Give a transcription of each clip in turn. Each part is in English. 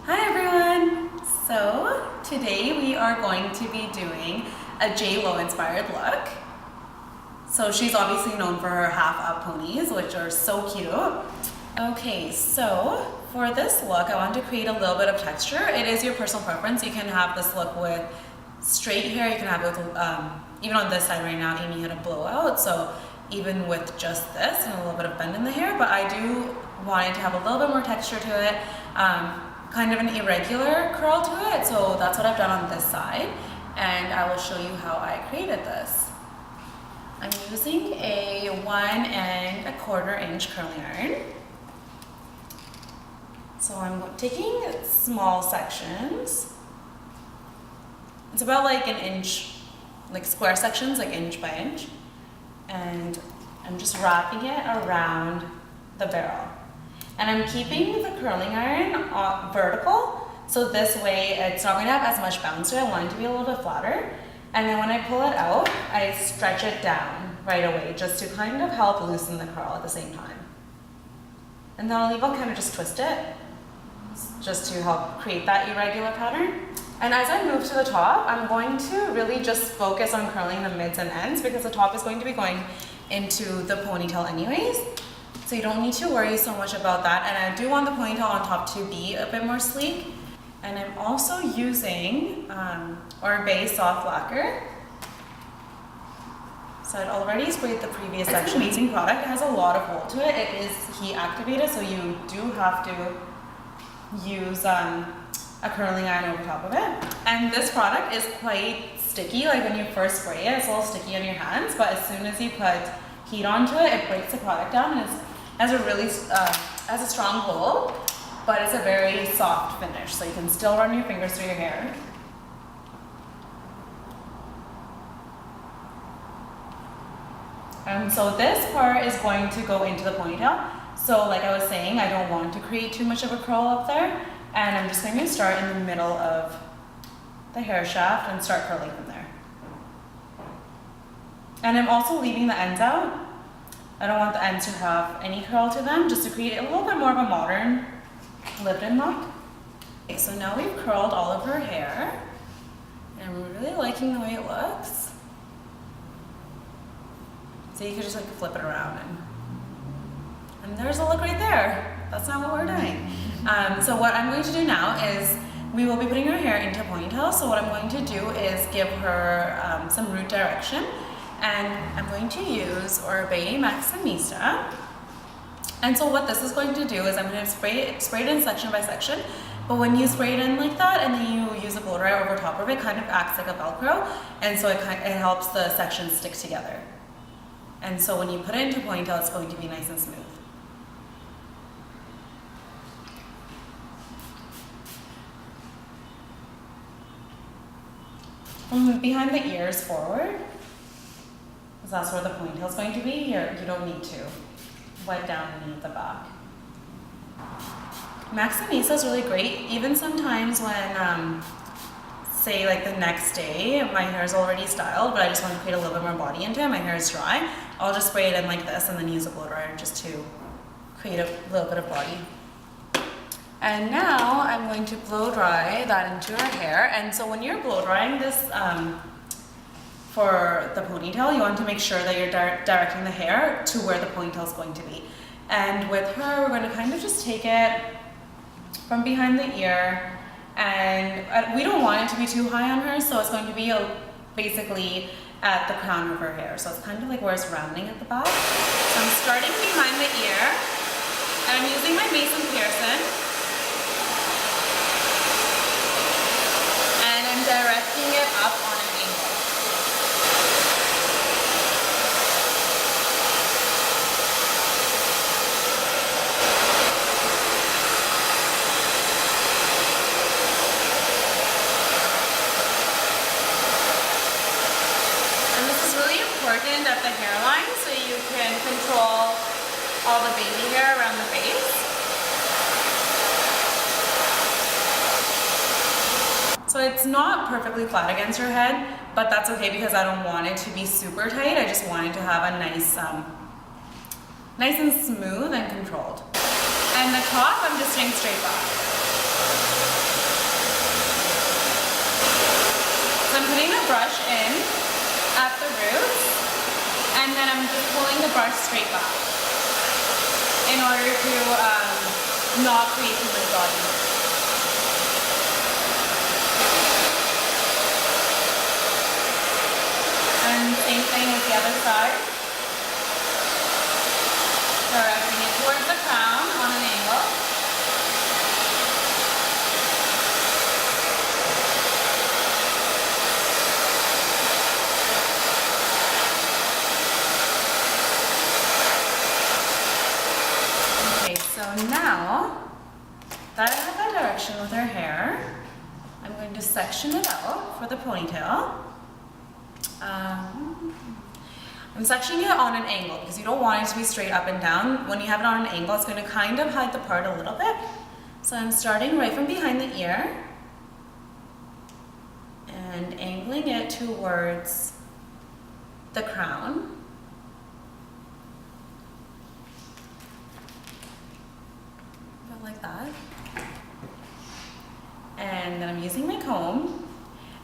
Hi everyone! So today we are going to be doing a J-Lo inspired look. So she's obviously known for her half-up ponies, which are so cute. Okay, so for this look, I want to create a little bit of texture. It is your personal preference. You can have this look with straight hair. You can have it with, even on this side right now, Amy had a blowout. So even with just this and a little bit of bend in the hair, but I do want it to have a little bit more texture to it. Kind of an irregular curl to it, so that's what I've done on this side, and I will show you how I created this. I'm using a 1 1/4 inch curling iron. So I'm taking small sections. It's about like an inch, like square sections, like inch by inch, and I'm just wrapping it around the barrel. And I'm keeping the curling iron vertical, so this way it's not going to have as much bounce to it. I want it to be a little bit flatter. And then when I pull it out, I stretch it down right away, just to kind of help loosen the curl at the same time. And then I'll kind of just twist it, just to help create that irregular pattern. And as I move to the top, I'm going to really just focus on curling the mids and ends, because the top is going to be going into the ponytail anyways. So you don't need to worry so much about that. And I do want the ponytail on top to be a bit more sleek. And I'm also using Oribe Soft Lacquer. So I'd already sprayed the previous section. It's an amazing product. It has a lot of hold to it. It is heat activated, so you do have to use a curling iron over top of it. And this product is quite sticky. Like when you first spray it, it's a little sticky on your hands, but as soon as you put heat onto it, it breaks the product down, and has a strong hold, but it's a very soft finish, so you can still run your fingers through your hair. So this part is going to go into the ponytail. So like I was saying, I don't want to create too much of a curl up there, and I'm just going to start in the middle of the hair shaft and start curling from there. And I'm also leaving the ends out. I don't want the ends to have any curl to them, just to create a little bit more of a modern lived-in look. Okay, so now we've curled all of her hair, and I'm really liking the way it looks. So you can just like flip it around, and there's a look right there. That's not what we're doing. So what I'm going to do now is we will be putting her hair into a ponytail. So what I'm going to do is give her some root direction. And I'm going to use Oribe Maximista. And so what this is going to do is I'm going to spray it in section by section. But when you spray it in like that and then you use a Blowdryer over top of it, kind of acts like a Velcro. And so it helps the sections stick together. And so when you put it into ponytail, it's going to be nice and smooth. From behind the ears forward, that's where the ponytail is going to be. Here, you don't need to wet down underneath the back. Maximista is really great, even sometimes when, say like the next day, my hair is already styled, but I just want to create a little bit more body into it, my hair is dry, I'll just spray it in like this and then use a blow dryer just to create a little bit of body. And now I'm going to blow dry that into her hair. And so when you're blow drying this, for the ponytail, you want to make sure that you're directing the hair to where the ponytail is going to be. And with her, we're going to kind of just take it from behind the ear, and we don't want it to be too high on her, so it's going to be basically at the crown of her hair. So it's kind of like where it's rounding at the back. So I'm starting behind the ear, and I'm using my Pearson, and I'm directing it up on an angle. At the hairline, so you can control all the baby hair around the face. So it's not perfectly flat against her head, but that's okay because I don't want it to be super tight. I just want it to have a nice and smooth and controlled. And the top, I'm just staying straight back. So I'm putting the brush in at the roots, and then I'm just pulling the brush straight back in order to not create too much body. And same thing with the other side. Directing it towards the crown on an angle. Okay, so now that I have that direction with her hair, I'm going to section it out for the ponytail. I'm sectioning it on an angle because you don't want it to be straight up and down. When you have it on an angle, it's going to kind of hide the part a little bit. So I'm starting right from behind the ear and angling it towards the crown. About like that. And then I'm using my comb.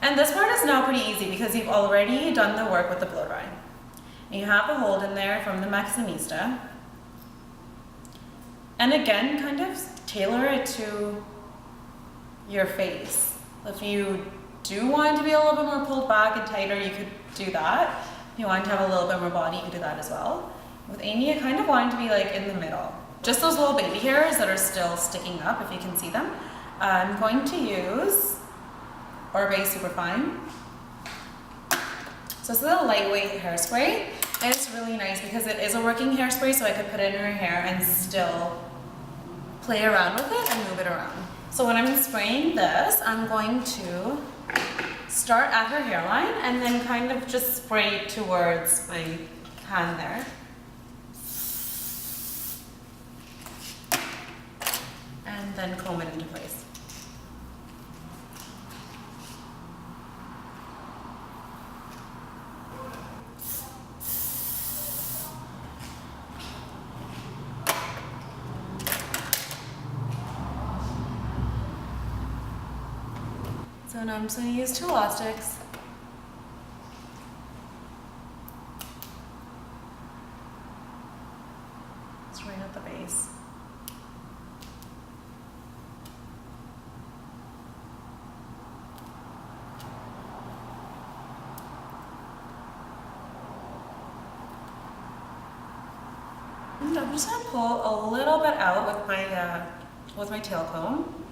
And this part is now pretty easy because you've already done the work with the blow dry. And you have the hold in there from the Maximista. And again, kind of tailor it to your face. If you do want it to be a little bit more pulled back and tighter, you could do that. If you want to have a little bit more body, you could do that as well. With Amy, I kind of want it to be like in the middle. Just those little baby hairs that are still sticking up, if you can see them. I'm going to use Oribe Superfine. So this is a lightweight hairspray, and it's really nice because it is a working hairspray, so I could put it in her hair and still play around with it and move it around. So when I'm spraying this, I'm going to start at her hairline and then kind of just spray towards my hand there. And then comb it into place. So now I'm just going to use 2 elastics. Just right at the base. And I'm just going to pull a little bit out with my tail comb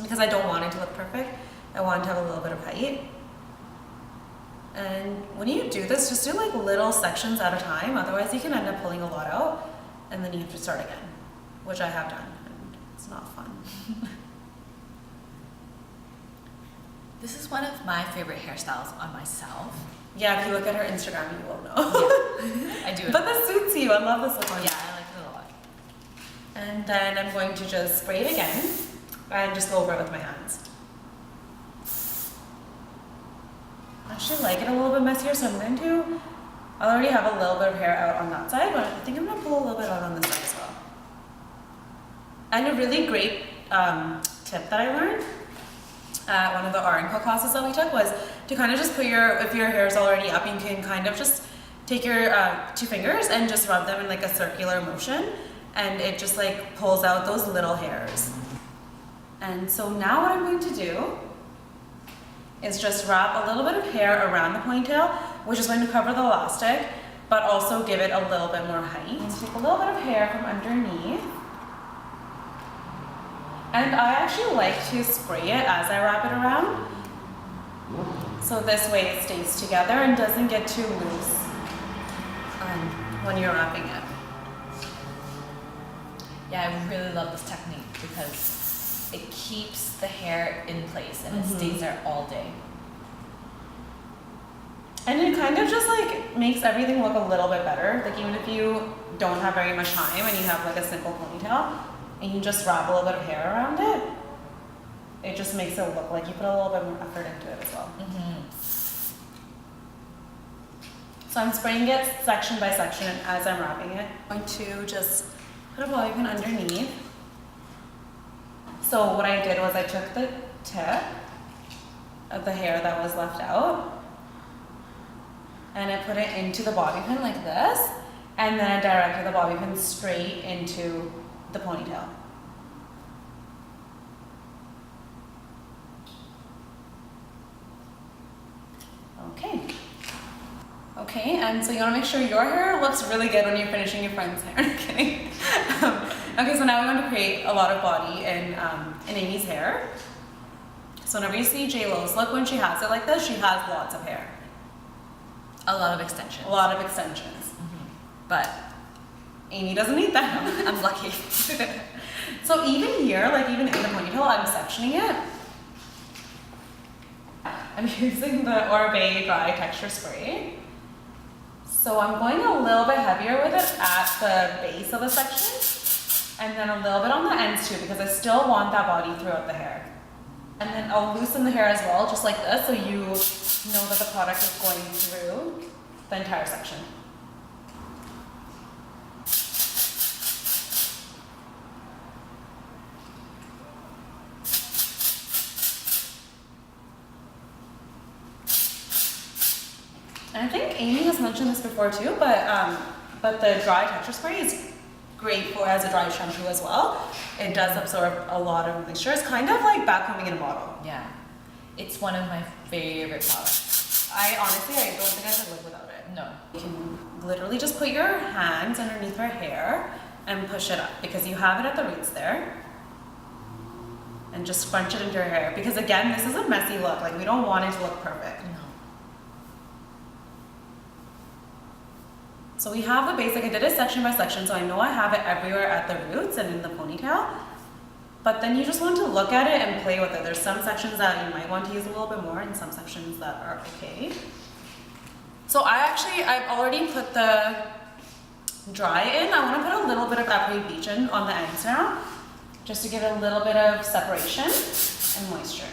because I don't want it to look perfect. I want it to have a little bit of height. And when you do this, just do like little sections at a time, otherwise you can end up pulling a lot out and then you have to start again, which I have done, and it's not fun. This is one of my favorite hairstyles on myself. Yeah, if you look at her Instagram, you will know. Yeah, I do. But this suits you. I love this look on you. Yeah, I like it a lot. And then I'm going to just spray it again and just go over it with my hands. I actually like it a little bit messier, so I already have a little bit of hair out on that side, but I think I'm going to pull a little bit out on this side as well. And a really great tip that I learned at one of the art and co classes that we took was to kind of just put if your hair is already up, you can kind of just take your 2 fingers and just rub them in like a circular motion, and it just like pulls out those little hairs. And so now what I'm going to do is just wrap a little bit of hair around the ponytail, which is going to cover the elastic, but also give it a little bit more height. Take a little bit of hair from underneath. And I actually like to spray it as I wrap it around. So this way it stays together and doesn't get too loose when you're wrapping it. Yeah, I really love this technique because it keeps the hair in place and it stays there all day. And it kind of just like makes everything look a little bit better. Like even if you don't have very much time and you have like a simple ponytail and you just wrap a little bit of hair around it, it just makes it look like you put a little bit more effort into it as well. So I'm spraying it section by section as I'm wrapping it. I'm going to just put a bobby pin underneath. So what I did was I took the tip of the hair that was left out and I put it into the bobby pin like this, and then I directed the bobby pin straight into the ponytail. Okay. Okay, and so you want to make sure your hair looks really good when you're finishing your friend's hair. I'm kidding. Okay, so now we want to create a lot of body in Amy's hair. So whenever you see J-Lo's look, when she has it like this, she has lots of hair. A lot of extensions. A lot of extensions. But Amy doesn't need that. I'm lucky. So even here, like even in the ponytail, I'm sectioning it. I'm using the Oribe Dry Texture Spray. So I'm going a little bit heavier with it at the base of the section, and then a little bit on the ends too, because I still want that body throughout the hair. And then I'll loosen the hair as well, just like this, so you know that the product is going through the entire section. And I think Amy has mentioned this before too, but the dry texture spray is great for as a dry shampoo as well. It does absorb a lot of moisture. It's kind of like backcombing in a bottle. Yeah, it's one of my favorite products. I don't think I could live without it. No. You can literally just put your hands underneath her hair and push it up, because you have it at the roots there. And just scrunch it into her hair, because again, this is a messy look. Like, we don't want it to look perfect. No. So we have the basic. I did it section by section, so I know I have it everywhere at the roots and in the ponytail. But then you just want to look at it and play with it. There's some sections that you might want to use a little bit more, and some sections that are okay. So I've already put the dry in. I want to put a little bit of Apres Beach in on the ends now, just to give it a little bit of separation and moisture.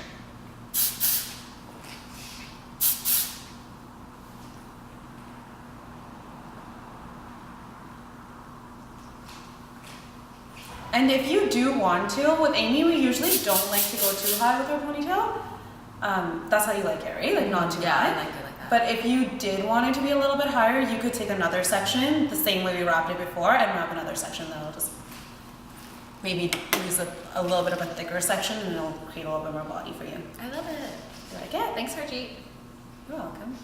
And if you do want to, with Amy, we usually don't like to go too high with her ponytail. That's how you like it, right? Like not too high. I like it like that. But if you did want it to be a little bit higher, you could take another section, the same way we wrapped it before, and wrap another section that'll just maybe use a little bit of a thicker section, and it'll create a little bit more body for you. I love it. You like it? Thanks, Harjit. You're welcome.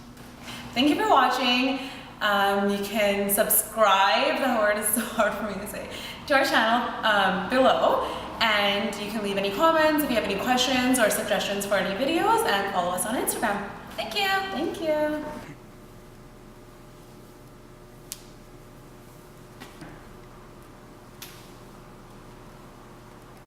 Thank you for watching. You can subscribe, the word is so hard for me to say, to our channel below, and you can leave any comments if you have any questions or suggestions for any videos, and follow us on Instagram. Thank you. Thank you.